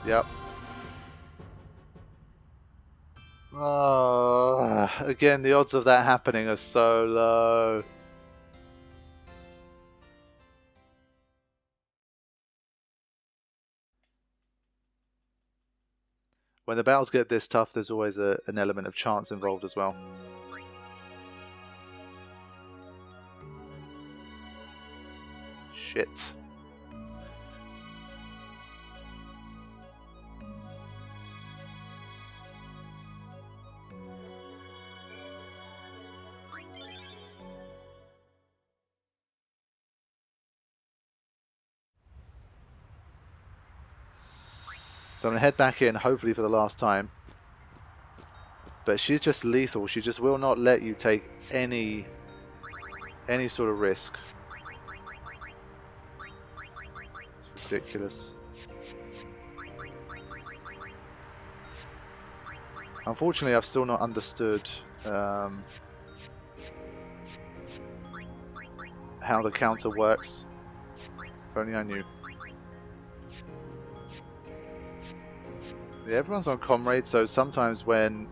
Yep. Again, the odds of that happening are so low. When the battles get this tough, there's always an element of chance involved as well. Shit. So I'm going to head back in, hopefully for the last time. But she's just lethal. She just will not let you take any sort of risk. It's ridiculous. Unfortunately, I've still not understood how the counter works. If only I knew. Yeah, everyone's on Comrade, so sometimes when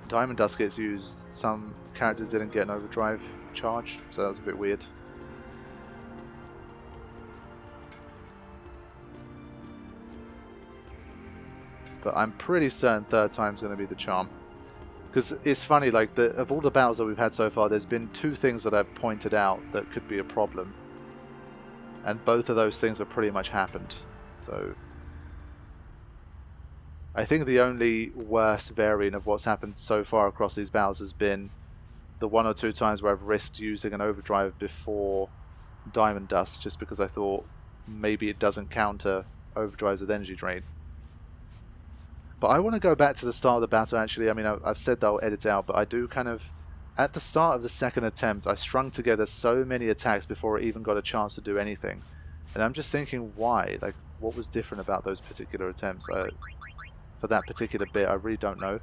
Diamond Dust gets used, some characters didn't get an overdrive charge, so that was a bit weird. But I'm pretty certain third time's going to be the charm. Because it's funny, like, of all the battles that we've had so far, there's been two things that I've pointed out that could be a problem. And both of those things have pretty much happened. So I think the only worse variant of what's happened so far across these battles has been the one or two times where I've risked using an overdrive before Diamond Dust, just because I thought maybe it doesn't counter overdrives with energy drain. But I want to go back to the start of the battle actually. I mean, I've said that I'll edit out, but I do kind of... At the start of the second attempt, I strung together so many attacks before it even got a chance to do anything. And I'm just thinking, why? Like, what was different about those particular attempts? For that particular bit, I really don't know.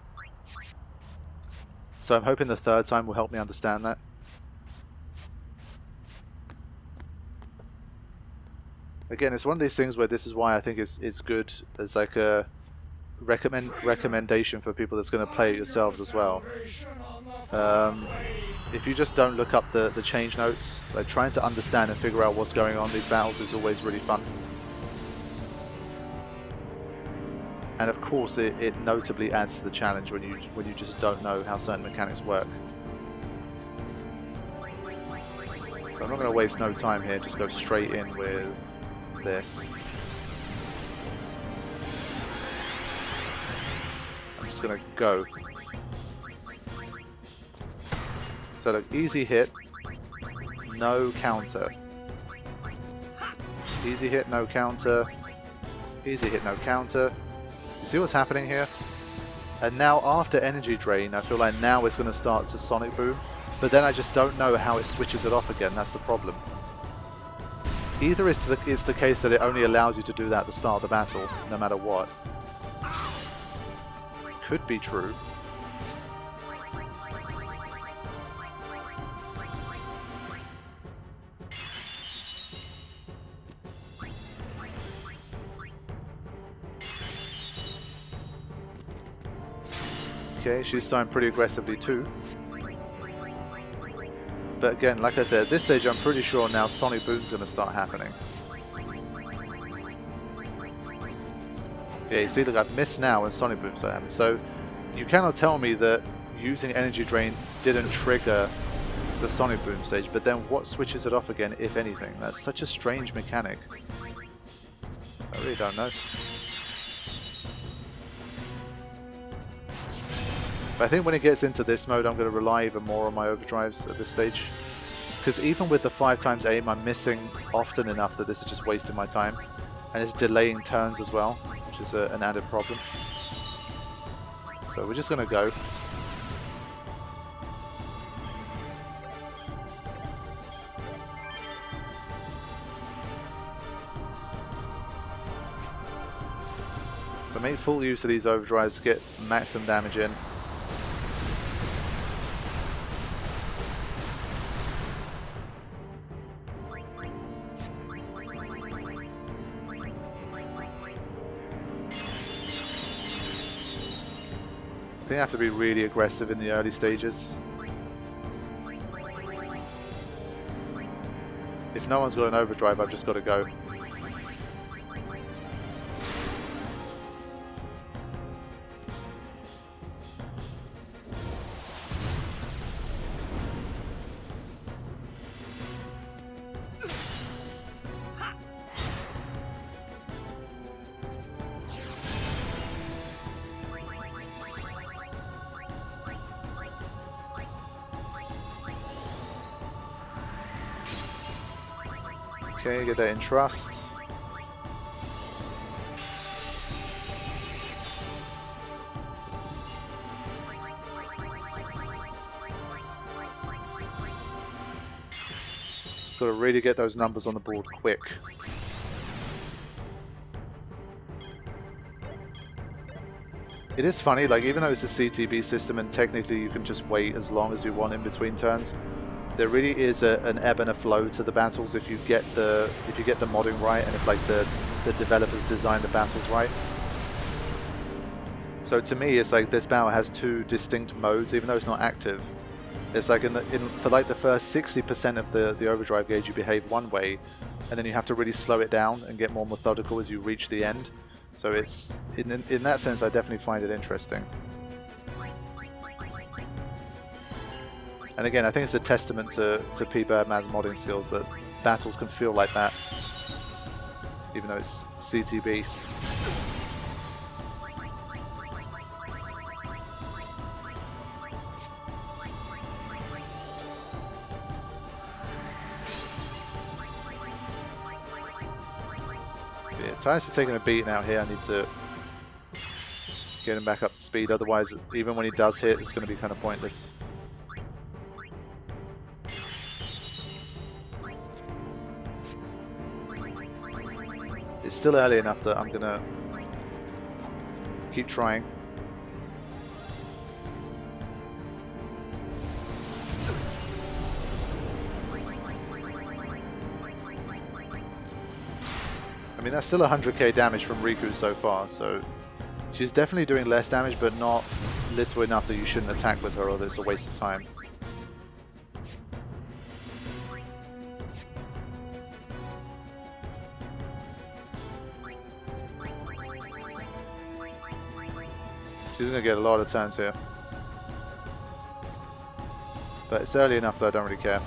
So I'm hoping the third time will help me understand that. Again, it's one of these things where this is why I think it's good as like a recommendation for people that's going to play it yourselves as well. If you just don't look up the change notes, like trying to understand and figure out what's going on in these battles is always really fun. And of course it notably adds to the challenge when you just don't know how certain mechanics work. So I'm not going to waste no time here, just go straight in with this. I'm just going to go. So look, easy hit, no counter. Easy hit, no counter. Easy hit, no counter. You see what's happening here? And now after energy drain, I feel like now it's going to start to sonic boom. But then I just don't know how it switches it off again. That's the problem. Either it's the case that it only allows you to do that at the start of the battle, no matter what. Could be true. Okay, she's starting pretty aggressively too. But again, like I said, at this stage I'm pretty sure now Sonic Boom's going to start happening. Yeah, you see, look, I've missed now and Sonic Boom's not happening. So you cannot tell me that using Energy Drain didn't trigger the Sonic Boom stage, but then what switches it off again, if anything? That's such a strange mechanic. I really don't know. But I think when it gets into this mode, I'm going to rely even more on my overdrives at this stage. Because even with the 5x aim, I'm missing often enough that this is just wasting my time. And it's delaying turns as well, which is an added problem. So we're just going to go. So make full use of these overdrives to get maximum damage in. I think I have to be really aggressive in the early stages. If no one's got an overdrive, I've just got to go. Okay, get that in trust. Just got to really get those numbers on the board quick. It is funny, like even though it's a CTB system and technically you can just wait as long as you want in between turns, there really is an ebb and a flow to the battles if you get the modding right and if like the developers design the battles right. So to me, it's like this battle has two distinct modes, even though it's not active. It's like for like the first 60% of the overdrive gauge, you behave one way, and then you have to really slow it down and get more methodical as you reach the end. So it's in that sense, I definitely find it interesting. And again, I think it's a testament to Pbirdman's modding skills that battles can feel like that, even though it's CTB. Yeah, Titus is taking a beating out here. I need to get him back up to speed, otherwise even when he does hit, it's going to be kind of pointless. It's still early enough that I'm gonna keep trying. I mean, that's still 100k damage from Riku so far, so she's definitely doing less damage, but not little enough that you shouldn't attack with her or that it's a waste of time. She's going to get a lot of turns here. But it's early enough that I don't really care.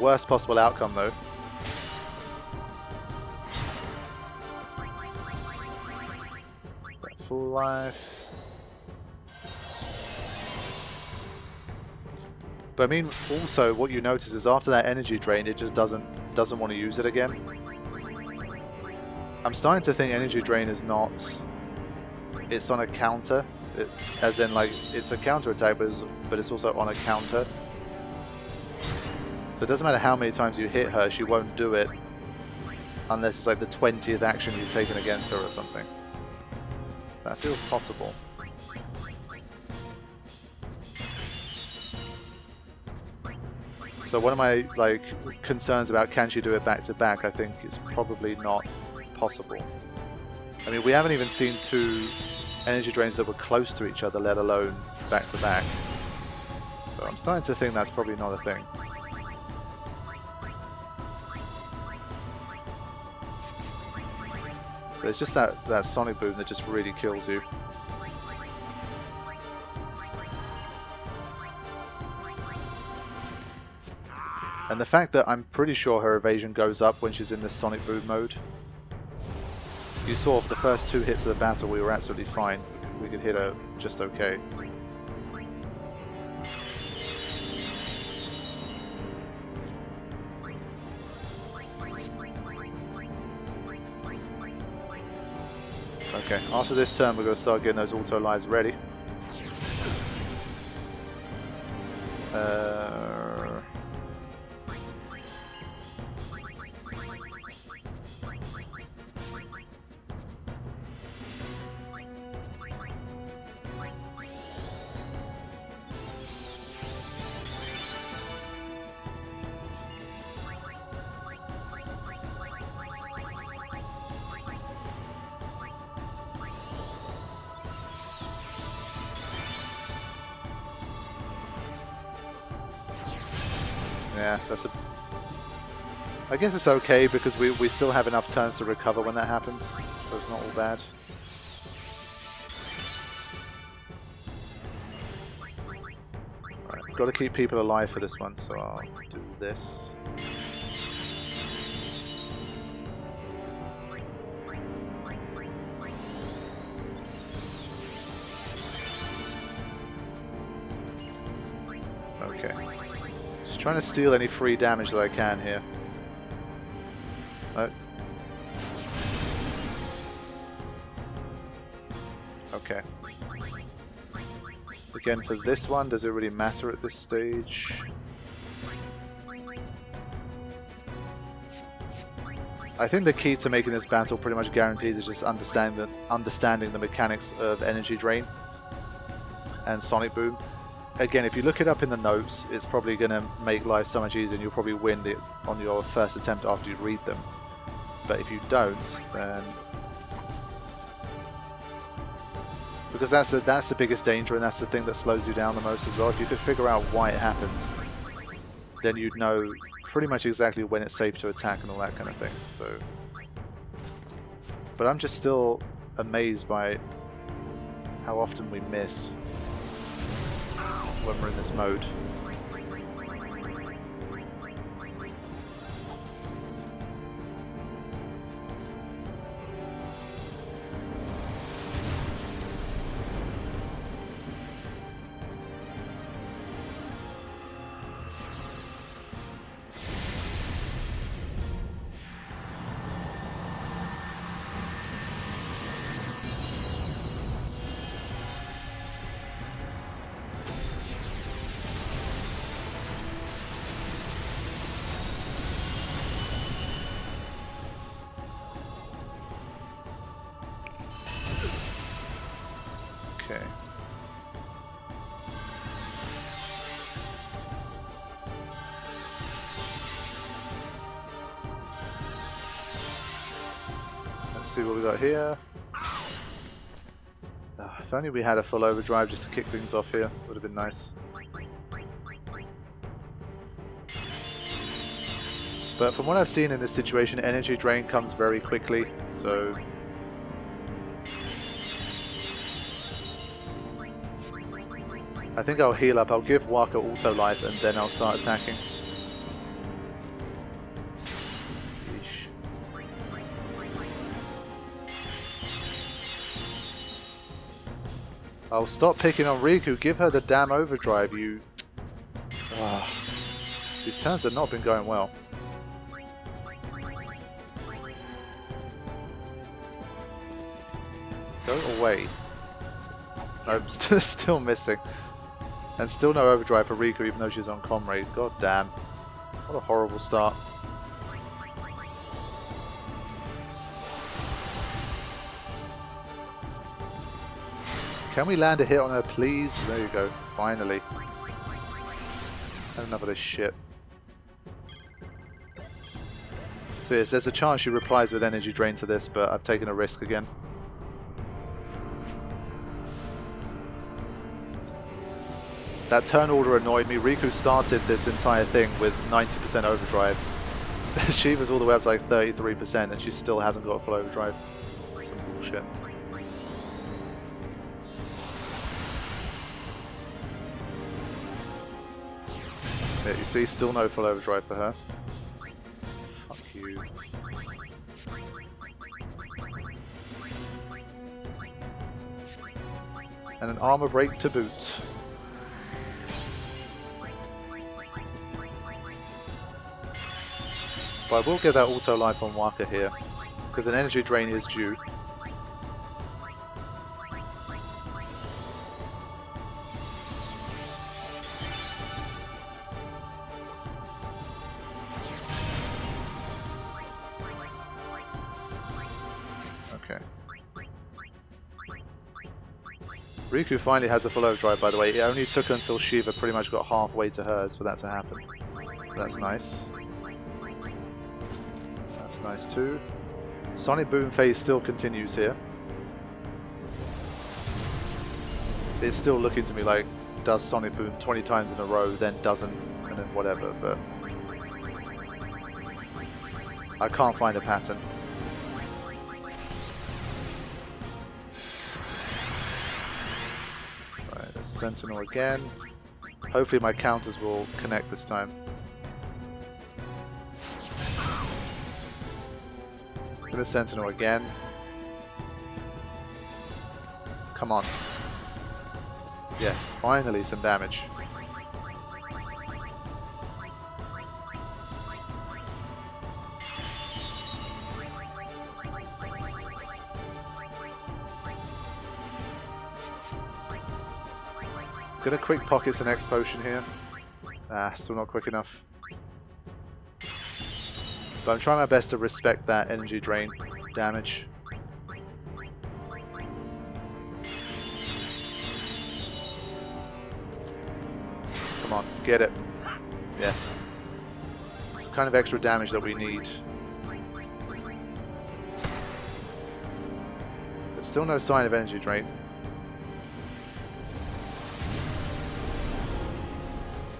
Worst possible outcome though. Full life. But I mean, also what you notice is after that energy drain, it just doesn't want to use it again. I'm starting to think energy drain is not. It's on a counter, as in like it's a counter attack, but it's also on a counter. So it doesn't matter how many times you hit her, she won't do it unless it's like the 20th action you've taken against her or something. That feels possible. So one of my like concerns about can she do it back to back, I think it's probably not possible. I mean, we haven't even seen two energy drains that were close to each other, let alone back to back. So I'm starting to think that's probably not a thing. But it's just that sonic boom that just really kills you. And the fact that I'm pretty sure her evasion goes up when she's in this sonic boom mode. You saw for the first two hits of the battle we were absolutely fine. We could hit her just okay. Okay, after this turn we're going to start getting those auto lives ready. Yeah, that's a... I guess it's okay because we still have enough turns to recover when that happens, so it's not all bad. Right, got to keep people alive for this one, so I'll do this. Okay. Just trying to steal any free damage that I can here. No. Okay. Again, for this one, does it really matter at this stage? I think the key to making this battle pretty much guaranteed is just understanding the mechanics of energy drain and sonic boom. Again, if you look it up in the notes, it's probably going to make life so much easier and you'll probably win on your first attempt after you read them. But if you don't, then... Because that's the biggest danger, and that's the thing that slows you down the most as well. If you could figure out why it happens, then you'd know pretty much exactly when it's safe to attack and all that kind of thing. So, but I'm just still amazed by how often we miss when we're in this mode. Okay. Let's see what we got here. If only we had a full overdrive just to kick things off here, would have been nice. But from what I've seen in this situation, energy drain comes very quickly, so... I think I'll heal up, I'll give Waka auto life and then I'll start attacking. Yeesh. I'll stop picking on Riku, give her the damn overdrive, you... Ugh. These turns have not been going well. Go away. Nope, still missing. And still no overdrive for Riku even though she's on Comrade. God damn. What a horrible start. Can we land a hit on her, please? There you go. Finally. And enough of this shit. So yes, there's a chance she replies with energy drain to this, but I've taken a risk again. That turn order annoyed me. Riku started this entire thing with 90% overdrive. Shiva's all the way up to like 33% and she still hasn't got full overdrive. That's some bullshit. Yeah, you see, still no full overdrive for her. Fuck you. And an armor break to boot. But I will get that auto life on Waka here, because an energy drain is due. Okay. Riku finally has a full overdrive, by the way. It only took until Shiva pretty much got halfway to hers for that to happen. That's nice. That's nice too. Sonic Boom phase still continues here. It's still looking to me like does Sonic Boom 20 times in a row, then doesn't and then whatever, but I can't find a pattern. Right, let's Sentinel again. Hopefully my counters will connect this time. Gonna Sentinel again. Come on. Yes, finally some damage. Gonna quick pockets an X potion here. Ah, still not quick enough. But I'm trying my best to respect that energy drain damage. Come on, get it. Yes. It's the kind of extra damage that we need. But still no sign of energy drain.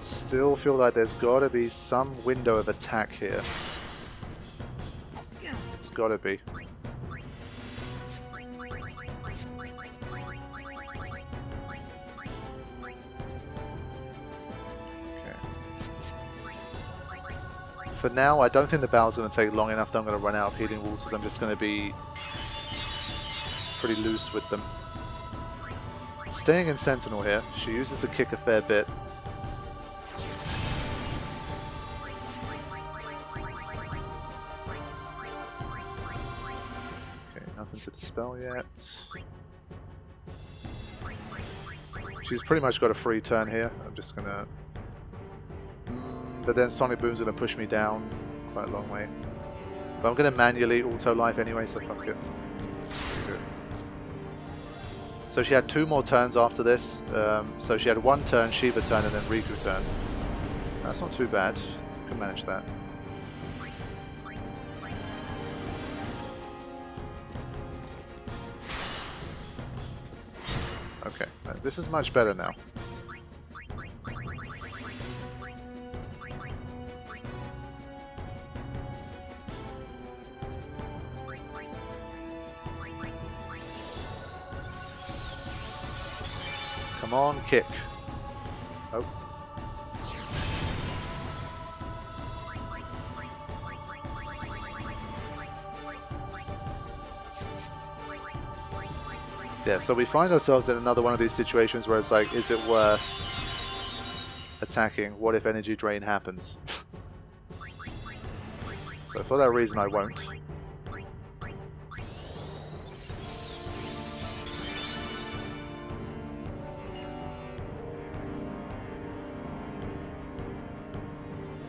Still feel like there's got to be some window of attack here. It's got to be. Okay. For now, I don't think the battle's going to take long enough that I'm going to run out of healing waters. I'm just going to be pretty loose with them. Staying in Sentinel here. She uses the kick a fair bit. To dispel yet. She's pretty much got a free turn here. I'm just gonna... but then Sonic Boom's gonna push me down quite a long way. But I'm gonna manually auto life anyway, so fuck it. Good. So she had 2 more turns after this. So she had 1 turn, Shiva turn, and then Riku turn. That's not too bad. Can manage that. Okay, this is much better now. Come on, kick. Oh. Yeah, so we find ourselves in another one of these situations where it's like, is it worth attacking? What if energy drain happens? So for that reason I won't.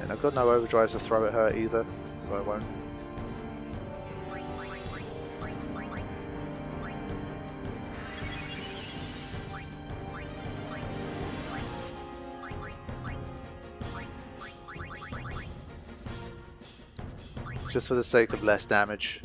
And I've got no overdrives to throw at her either, so I won't. Just for the sake of less damage.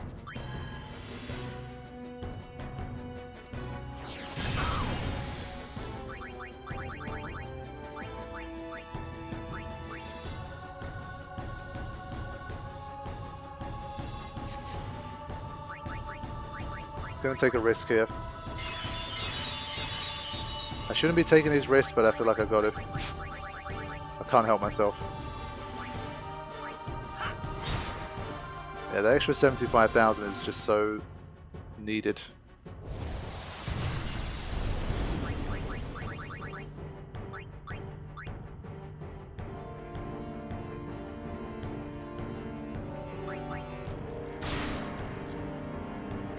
Gonna take a risk here. I shouldn't be taking these risks, but I feel like I got to. I can't help myself. Yeah, the extra 75,000 is just so needed.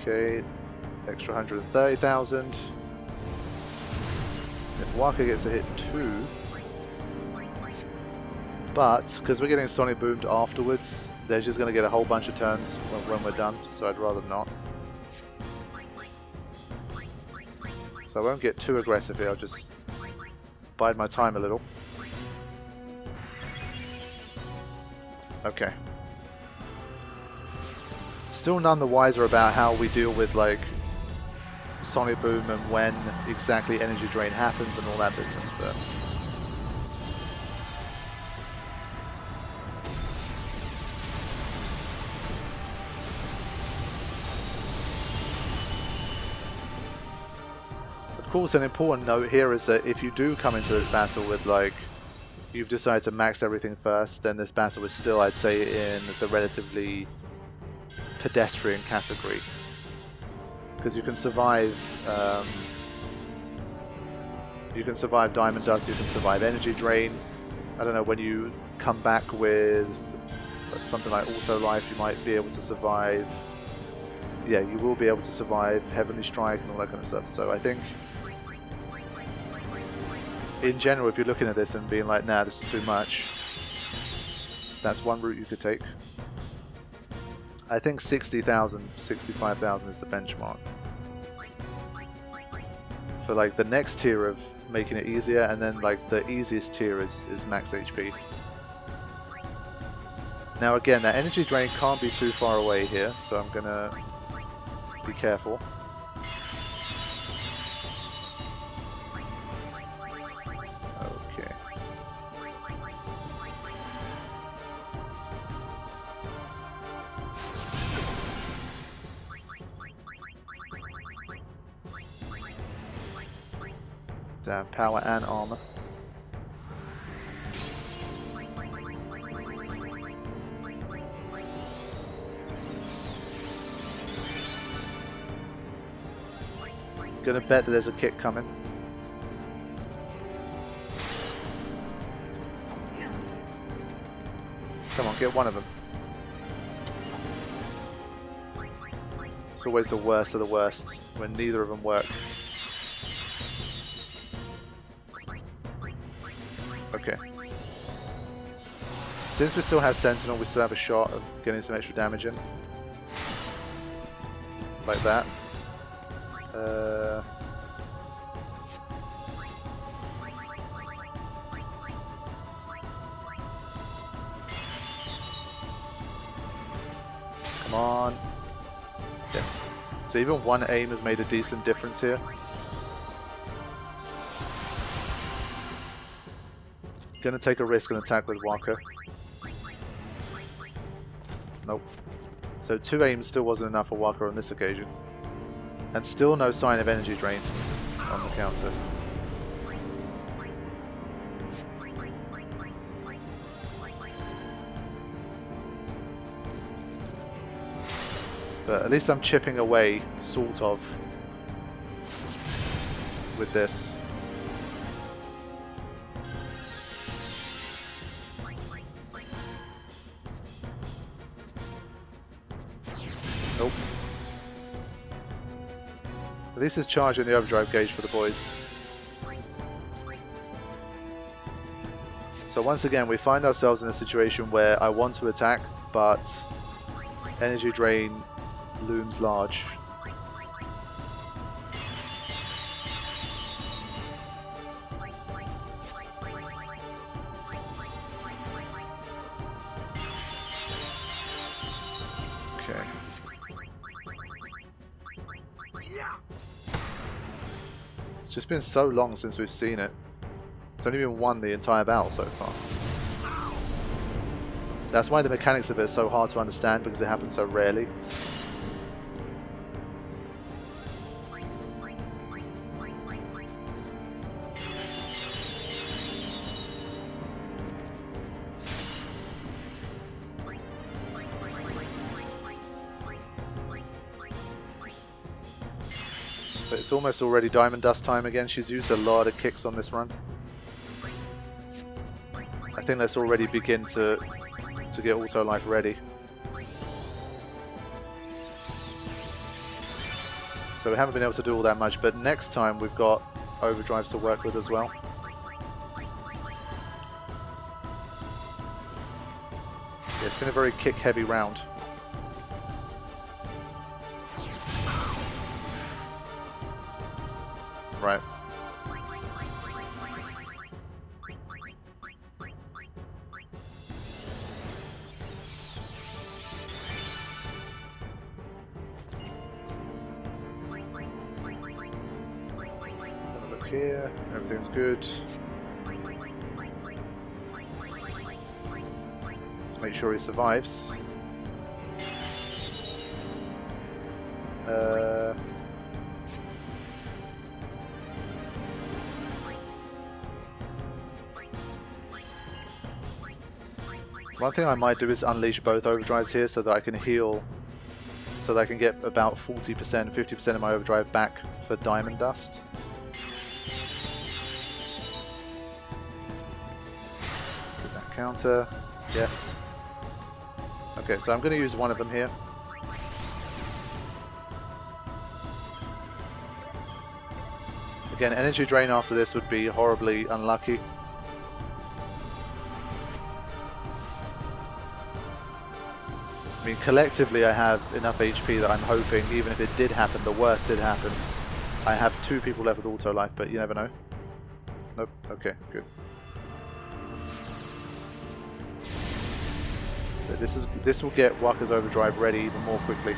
Okay, extra 130,000. If Waka gets a hit too, but because we're getting Sonic Boomed afterwards, they're just going to get a whole bunch of turns when we're done, so I'd rather not. So I won't get too aggressive here, I'll just bide my time a little. Okay. Still none the wiser about how we deal with like Sonic Boom and when exactly energy drain happens and all that business, but course, an important note here is that if you do come into this battle with, like, you've decided to max everything first, then this battle is still, I'd say, in the relatively pedestrian category. Because you can survive Diamond Dust, you can survive Energy Drain. I don't know, when you come back with something like Auto Life, you might be able to survive. Yeah, you will be able to survive Heavenly Strike and all that kind of stuff. So I think, in general, if you're looking at this and being like, nah, this is too much, that's one route you could take. I think 60,000, 65,000 is the benchmark for like the next tier of making it easier, and then like the easiest tier is max HP. Now again, that energy drain can't be too far away here, so I'm gonna be careful. Okay. Damn, power and armor. Gonna bet that there's a kick coming. Come on, get one of them. It's always the worst of the worst when neither of them work. Okay. Since we still have Sentinel, we still have a shot of getting some extra damage in. Like that. Come on. Yes. So even one aim has made a decent difference here. Gonna take a risk and attack with Waka. Nope. So 2 aims still wasn't enough for Waka on this occasion. And still no sign of energy drain on the counter. But at least I'm chipping away, sort of, with this. Nope. At least it's charging the overdrive gauge for the boys. So once again, we find ourselves in a situation where I want to attack, but energy drain looms large. Okay. It's just been so long since we've seen it. It's only been won the entire battle so far. That's why the mechanics of it are so hard to understand, because it happens so rarely. But it's almost already Diamond Dust time again. She's used a lot of kicks on this run. I think let's already begin to get Auto Life ready. So we haven't been able to do all that much, but next time we've got overdrives to work with as well. Yeah, it's been a very kick heavy round. Right. Let's have a look here. Everything's good. Let's make sure he survives. One thing I might do is unleash both overdrives here so that I can heal, so that I can get about 40%, 50% of my overdrive back for Diamond Dust. Get that counter. Yes. Okay, so I'm going to use one of them here. Again, energy drain after this would be horribly unlucky. I mean, collectively I have enough HP that I'm hoping, even if it did happen, the worst did happen, I have 2 people left with auto life, but you never know. Nope, okay, good. So this will get Wakka's overdrive ready even more quickly.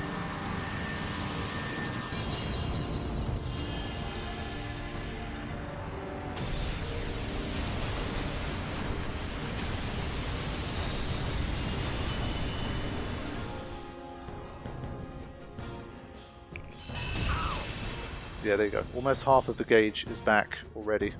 Yeah, there you go. Almost half of the gauge is back already.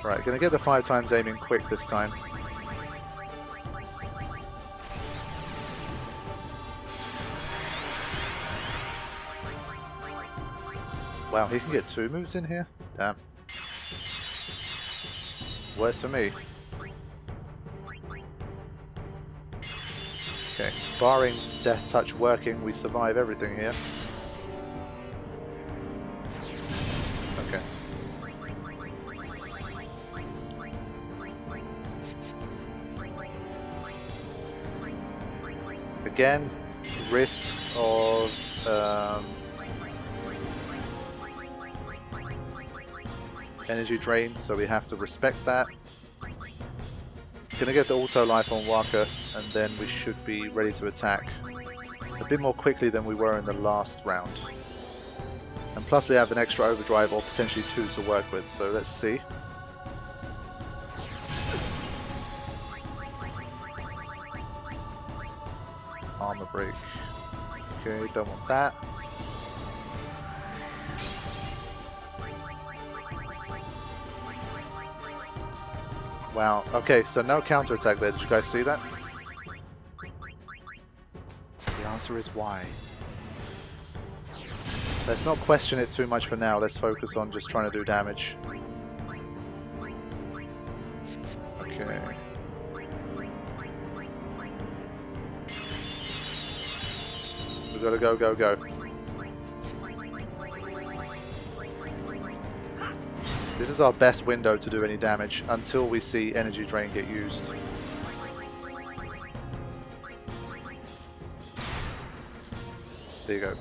Right, gonna get the 5 times aiming quick this time. Wow, he can get 2 moves in here? Damn. Worse for me. Okay, barring Death Touch working, we survive everything here. Okay. Again, risk of energy drain, so we have to respect that. Gonna get the auto life on Wakka, and then we should be ready to attack a bit more quickly than we were in the last round. And plus we have an extra overdrive, or potentially 2 to work with, so let's see. Armor break. Okay, don't want that. Wow, okay, so no counterattack there. Did you guys see that? The answer is why. Let's not question it too much for now. Let's focus on just trying to do damage. Okay. We gotta go, go, go. This is our best window to do any damage until we see energy drain get used. There you go.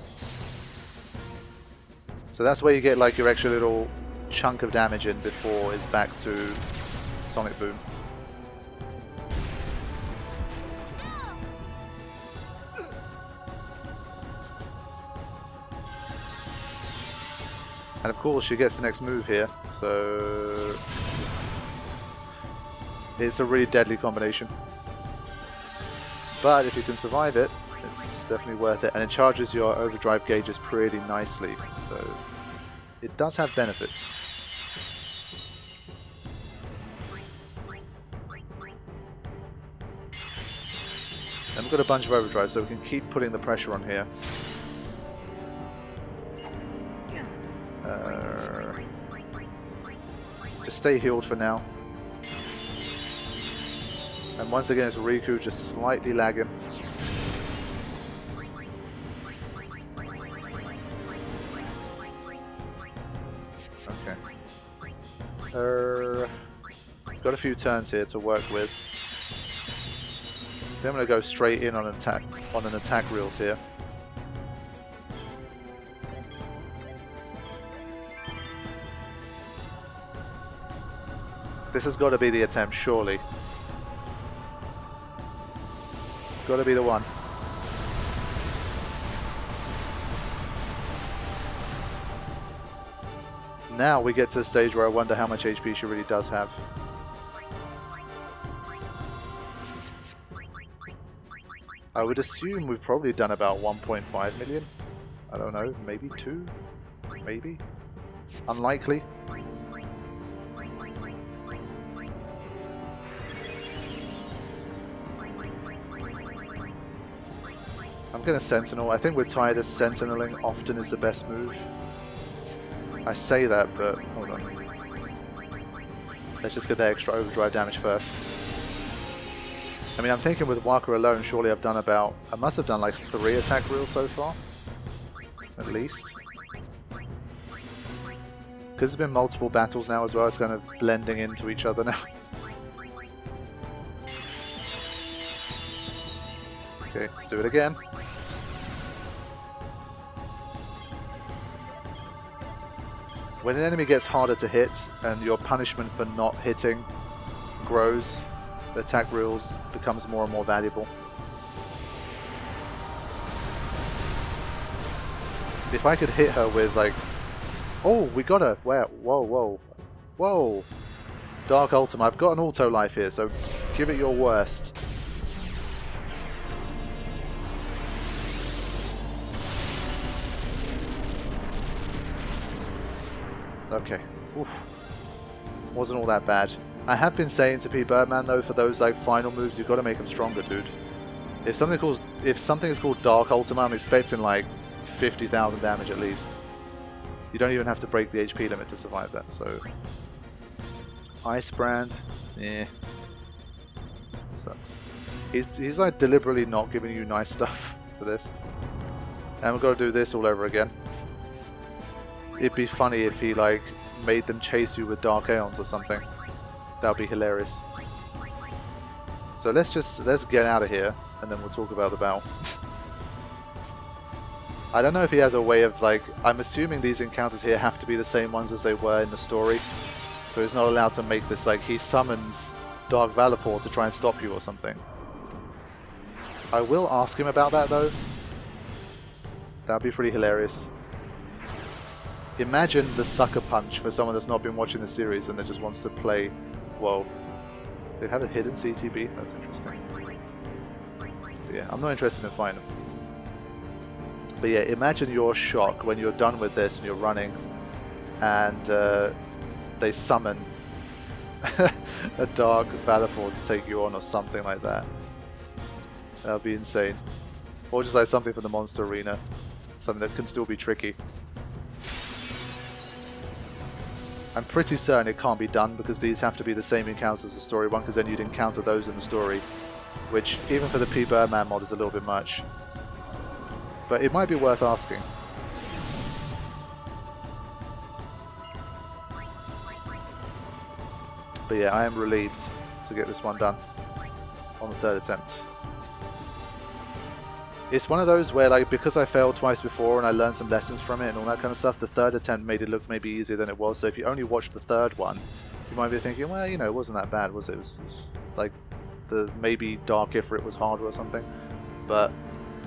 So that's where you get like your extra little chunk of damage in before it's back to Sonic Boom. And of course she gets the next move here, so it's a really deadly combination. But if you can survive it, it's definitely worth it. And it charges your overdrive gauges pretty nicely, so it does have benefits. And we've got a bunch of overdrive, so we can keep putting the pressure on here. Just stay healed for now. And once again, it's Riku just slightly lagging. Okay. Got a few turns here to work with. Then I'm going to go straight in on an attack reels here. This has got to be the attempt, surely. It's got to be the one. Now we get to the stage where I wonder how much HP she really does have. I would assume we've probably done about 1.5 million. I don't know, maybe 2? Maybe? Unlikely. I'm gonna Sentinel. I think we're tired of Sentineling often is the best move. I say that, but hold on. Let's just get the extra overdrive damage first. I mean, I'm thinking with Walker alone, surely I've done about... I must have done like 3 attack reels so far. At least. Because there's been multiple battles now as well, it's kind of blending into each other now. Okay, let's do it again. When an enemy gets harder to hit, and your punishment for not hitting grows, the attack reels becomes more and more valuable. If I could hit her with like... Oh, we got her! Where? Whoa, whoa. Whoa! Dark Ultima. I've got an auto life here, so give it your worst. Okay. Oof. Wasn't all that bad. I have been saying to Pbirdman though, for those like final moves, you've got to make them stronger, dude. If something is called Dark Ultima, I'm expecting like 50,000 damage at least. You don't even have to break the HP limit to survive that. So, Ice Brand, eh, sucks. He's like deliberately not giving you nice stuff for this, and we've got to do this all over again. It'd be funny if he like made them chase you with Dark Aeons or something. That would be hilarious. So let's get out of here, and then we'll talk about the battle. I don't know if he has a way of like... I'm assuming these encounters here have to be the same ones as they were in the story. So he's not allowed to make this like... He summons Dark Valor to try and stop you or something. I will ask him about that though. That'd be pretty hilarious. Imagine the sucker punch for someone that's not been watching the series and that just wants to play... Whoa. They have a hidden CTB? That's interesting. But yeah, I'm not interested in fighting them. But yeah, imagine your shock when you're done with this and you're running and they summon a Dark Valor to take you on or something like that. That would be insane. Or just like something from the monster arena. Something that can still be tricky. I'm pretty certain it can't be done because these have to be the same encounters as the story one, because then you'd encounter those in the story, which even for the Pbirdman mod is a little bit much. But it might be worth asking. But yeah, I am relieved to get this one done on the 3rd attempt. It's one of those where, like, because I failed twice before and I learned some lessons from it and all that kind of stuff, the 3rd attempt made it look maybe easier than it was. So if you only watched the 3rd one, you might be thinking, well, you know, it wasn't that bad, was it? It was like, maybe Dark Ifrit was harder or something. But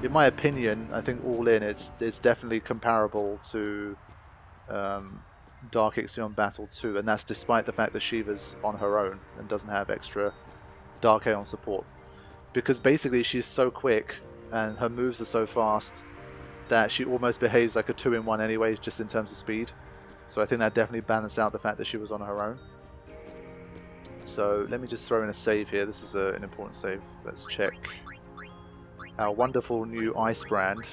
in my opinion, I think all in, it's definitely comparable to Dark Ixion Battle 2, and that's despite the fact that Shiva's on her own and doesn't have extra Dark Aeon support. Because basically she's so quick and her moves are so fast that she almost behaves like a 2-in-1 anyway, just in terms of speed. So I think that definitely balanced out the fact that she was on her own. So let me just throw in a save here. This is an important save. Let's check our wonderful new Ice Brand.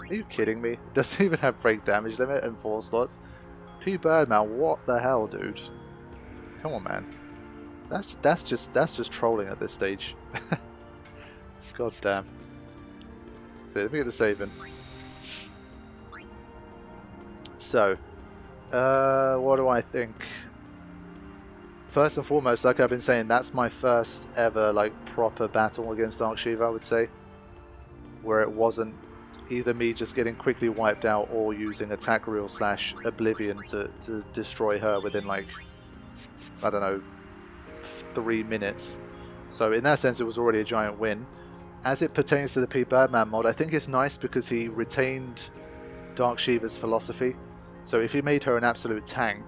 Are you kidding me? It doesn't even have break damage limit and 4 slots. Pbirdman, what the hell, dude? Come on, man. That's just trolling at this stage. God damn. So let me get the save in. So, what do I think? First and foremost, like I've been saying, that's my first ever like proper battle against Dark Shiva, I would say, where it wasn't either me just getting quickly wiped out or using attack reel / oblivion to destroy her within like, I don't know, 3 minutes. So in that sense, it was already a giant win. As it pertains to the Pbirdman mod, I think it's nice because he retained Dark Shiva's philosophy. So if you made her an absolute tank,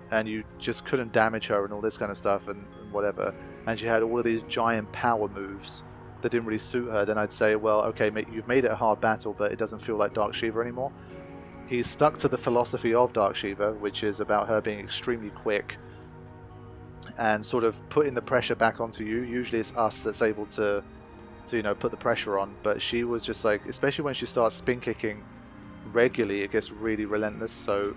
and you just couldn't damage her and all this kind of stuff and whatever, and she had all of these giant power moves, that didn't really suit her, then I'd say, well, okay, you've made it a hard battle, but it doesn't feel like Dark Shiva anymore. He's stuck to the philosophy of Dark Shiva, which is about her being extremely quick and sort of putting the pressure back onto you. Usually it's us that's able to you know, put the pressure on, but she was just like, especially when she starts spin kicking regularly, it gets really relentless. So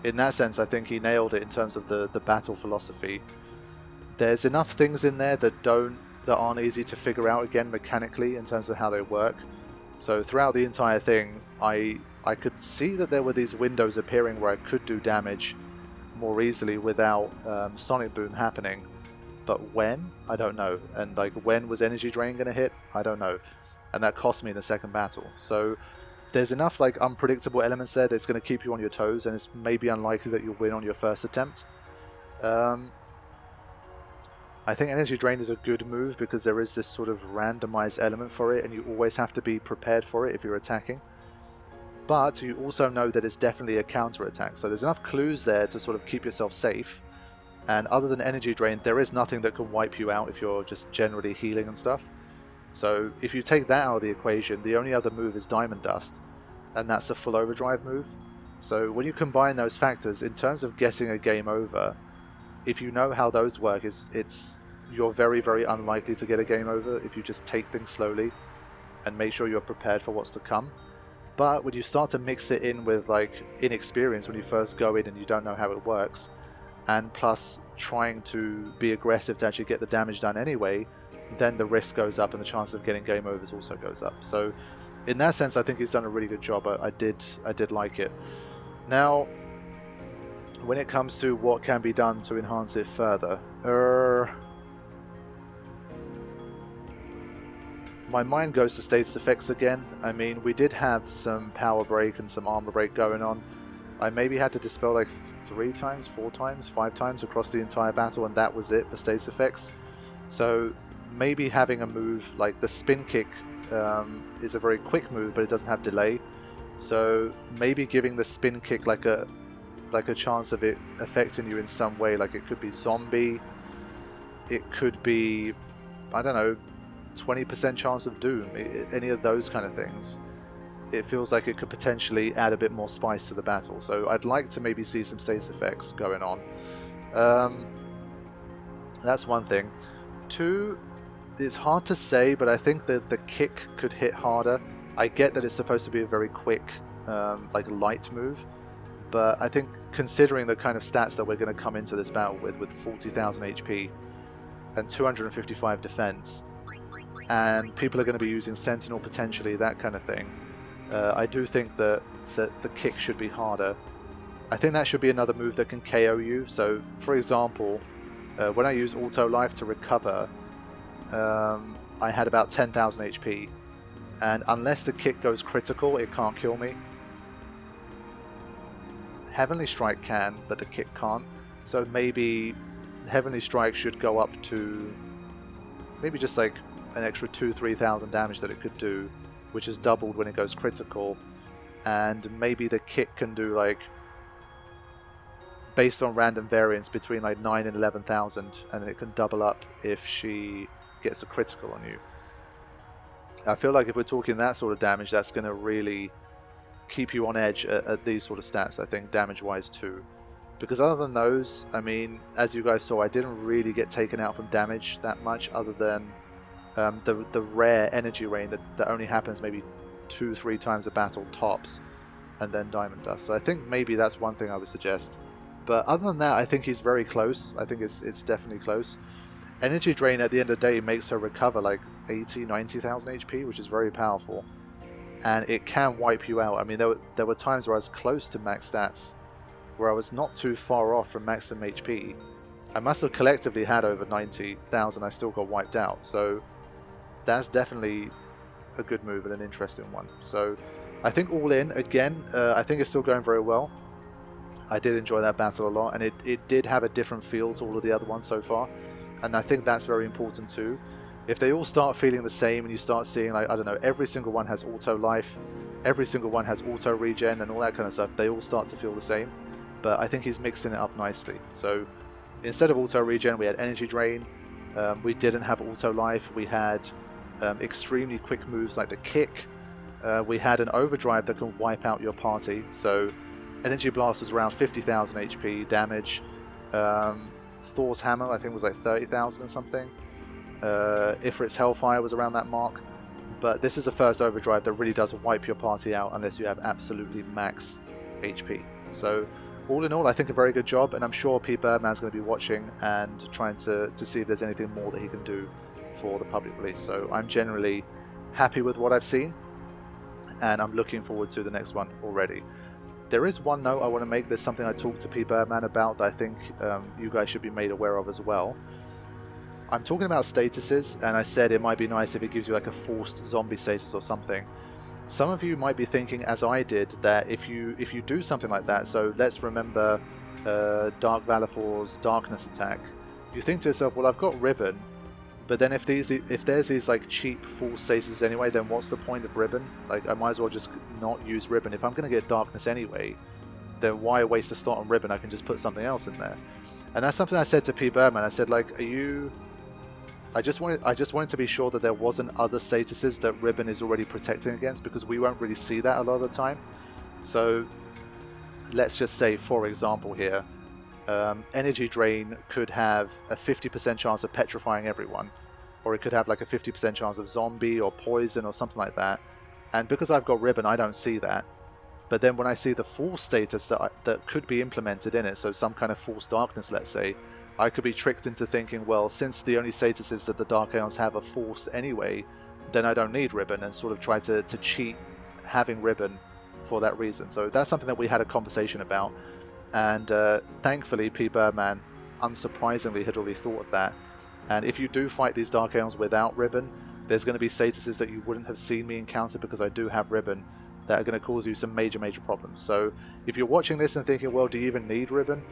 in that sense, I think he nailed it in terms of the battle philosophy. There's enough things in there that aren't easy to figure out again mechanically in terms of how they work. So throughout the entire thing, I could see that there were these windows appearing where I could do damage more easily without Sonic Boom happening. But when? I don't know. And like, when was Energy Drain going to hit? I don't know. And that cost me in the second battle. So there's enough like unpredictable elements there that's going to keep you on your toes, and it's maybe unlikely that you'll win on your first attempt. I think Energy Drain is a good move because there is this sort of randomized element for it, and you always have to be prepared for it if you're attacking. But you also know that it's definitely a counter-attack, so there's enough clues there to sort of keep yourself safe. And other than Energy Drain, there is nothing that can wipe you out if you're just generally healing and stuff. So if you take that out of the equation, the only other move is Diamond Dust, and that's a full overdrive move. So when you combine those factors, in terms of getting a game over, if you know how those work, you're very, very unlikely to get a game over if you just take things slowly and make sure you're prepared for what's to come. But when you start to mix it in with like inexperience when you first go in and you don't know how it works, and plus trying to be aggressive to actually get the damage done anyway, then the risk goes up and the chance of getting game overs also goes up. So in that sense, I think he's done a really good job. I did like it. Now, when it comes to what can be done to enhance it further, my mind goes to status effects again. I mean, we did have some power break and some armor break going on. I maybe had to dispel like 3 times, 4 times, 5 times across the entire battle, and that was it for status effects. So maybe having a move like the spin kick is a very quick move, but it doesn't have delay. So maybe giving the spin kick like a chance of it affecting you in some way, like it could be zombie, it could be, I don't know, 20% chance of doom, any of those kind of things. It feels like it could potentially add a bit more spice to the battle. So I'd like to maybe see some status effects going on. That's one thing. 2, it's hard to say, but I think that the kick could hit harder. I get that it's supposed to be a very quick, like light move, but I think considering the kind of stats that we're going to come into this battle with 40,000 HP and 255 defense, and people are going to be using Sentinel potentially, that kind of thing, I do think that the kick should be harder. I think that should be another move that can KO you. So, for example, when I use Auto Life to recover, I had about 10,000 HP, and unless the kick goes critical, it can't kill me. Heavenly Strike can, but the kick can't. So maybe Heavenly Strike should go up to maybe just like an extra 2,000-3,000 damage that it could do, which is doubled when it goes critical. And maybe the kick can do like, based on random variance, between like 9 and 11,000, and it can double up if she gets a critical on you. I feel like if we're talking that sort of damage, that's going to really keep you on edge at these sort of stats, I think, damage-wise too. Because other than those, I mean, as you guys saw, I didn't really get taken out from damage that much, other than the rare energy rain that only happens maybe 2-3 times a battle tops, and then Diamond Dust. So I think maybe that's one thing I would suggest. But other than that, I think he's very close. I think it's definitely close. Energy Drain at the end of the day makes her recover like 80,000-90,000 HP, which is very powerful. And it can wipe you out. I mean, there were times where I was close to max stats, where I was not too far off from maximum HP. I must have collectively had over 90,000, I still got wiped out. So that's definitely a good move and an interesting one. So I think all in, again, I think it's still going very well. I did enjoy that battle a lot, and it did have a different feel to all of the other ones so far. And I think that's very important too. If they all start feeling the same and you start seeing, like, I don't know, every single one has auto life, every single one has auto regen and all that kind of stuff, they all start to feel the same. But I think he's mixing it up nicely. So instead of auto regen, we had energy drain. We didn't have auto life. We had extremely quick moves like the kick. We had an overdrive that can wipe out your party, so Energy Blast was around 50,000 HP damage. Thor's Hammer I think was like 30,000 or something. Ifrit's Hellfire was around that mark. But this is the first overdrive that really does wipe your party out unless you have absolutely max HP. So all in all, I think a very good job, and I'm sure Pbirdman's going to be watching and trying to see if there's anything more that he can do for the public release. So I'm generally happy with what I've seen, and I'm looking forward to the next one already. There is one note I want to make. There's something I talked to Pbirdman about that I think you guys should be made aware of as well. I'm talking about statuses, and I said it might be nice if it gives you like a forced zombie status or something. Some of you might be thinking, as I did, that if you do something like that, so let's remember Dark Valifor's Darkness attack, you think to yourself, well, I've got Ribbon, but then if there's these like cheap full statuses anyway, then what's the point of Ribbon? Like, I might as well just not use Ribbon. If I'm going to get Darkness anyway, then why waste a slot on Ribbon? I can just put something else in there. And that's something I said to Pbirdman. I said, like, I just wanted to be sure that there wasn't other statuses that Ribbon is already protecting against, because we won't really see that a lot of the time. So let's just say, for example here, Energy Drain could have a 50% chance of petrifying everyone, or it could have like a 50% chance of zombie or poison or something like that. And because I've got Ribbon, I don't see that. But then when I see the full status that could be implemented in it, so some kind of false darkness, let's say, I could be tricked into thinking, well, since the only statuses that the Dark Aeons have are forced anyway, then I don't need Ribbon, and sort of try to cheat having Ribbon for that reason. So that's something that we had a conversation about, and thankfully Pbirdman, unsurprisingly, had already thought of that. And if you do fight these Dark Aeons without Ribbon, there's going to be statuses that you wouldn't have seen me encounter because I do have Ribbon that are going to cause you some major problems. So if you're watching this and thinking, well, do you even need Ribbon?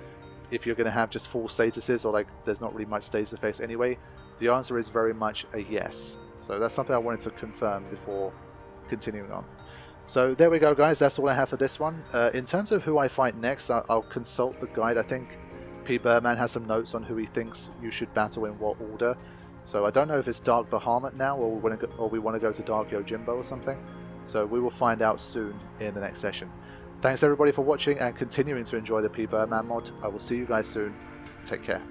If you're going to have just full statuses, or like there's not really much status effects anyway, the answer is very much a yes. So that's something I wanted to confirm before continuing on. So there we go, guys. That's all I have for this one. In terms of who I fight next, I'll consult the guide. I think Pbirdman has some notes on who he thinks you should battle in what order. So I don't know if it's Dark Bahamut now, or we want to go to Dark Yojimbo or something. So we will find out soon in the next session. Thanks everybody for watching and continuing to enjoy the Pbirdman mod. I will see you guys soon. Take care.